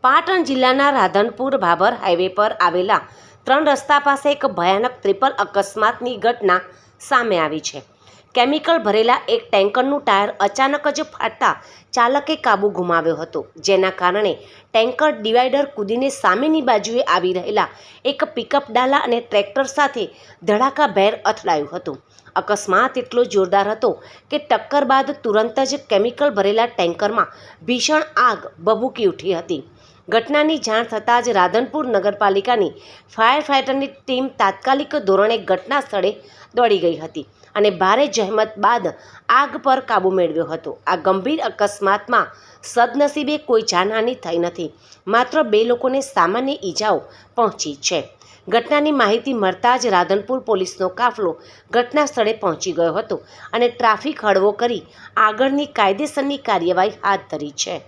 પાટણ જિલ્લાના રાધનપુર ભાભર હાઈવે પર આવેલા 3 રસ્તા પાસે એક ભયાનક ટ્રિપલ અકસ્માતની ઘટના સામે આવી છે। કેમિકલ ભરેલા એક ટેન્કરનું ટાયર અચાનક જ ફાટતા ચાલકે કાબુ ગુમાવ્યો હતો, જેના કારણે ટેન્કર ડિવાઈડર કૂદીને સામેની બાજુએ આવી રહેલા એક પિકઅપ ડાલા અને ટ્રેક્ટર સાથે ધડાકાભેર અથડાયું હતું। અકસ્માત એટલો જોરદાર હતો કે ટક્કર બાદ તુરંત જ કેમિકલ ભરેલા ટેન્કરમાં ભીષણ આગ ભભૂકી ઉઠી હતી। ઘટનાની જાણ થતાં જ રાધનપુર નગરપાલિકાની ફાયર ફાઇટરની ટીમ તાત્કાલિક ધોરણે ઘટના સ્થળે દોડી ગઈ હતી અને ભારે જહેમત બાદ આગ પર કાબૂ મેળવ્યો હતો। આ ગંભીર અકસ્માતમાં સદનસીબે કોઈ જાનહાનિ થઈ નથી, માત્ર 2 લોકોને સામાન્ય ઈજાઓ પહોંચી છે। ઘટનાની માહિતી મળતા જ રાધનપુર પોલીસનો કાફલો ઘટના સ્થળે પહોંચી ગયો હતો અને ટ્રાફિક હળવો કરી આગળની કાયદેસરની કાર્યવાહી હાથ ધરી છે।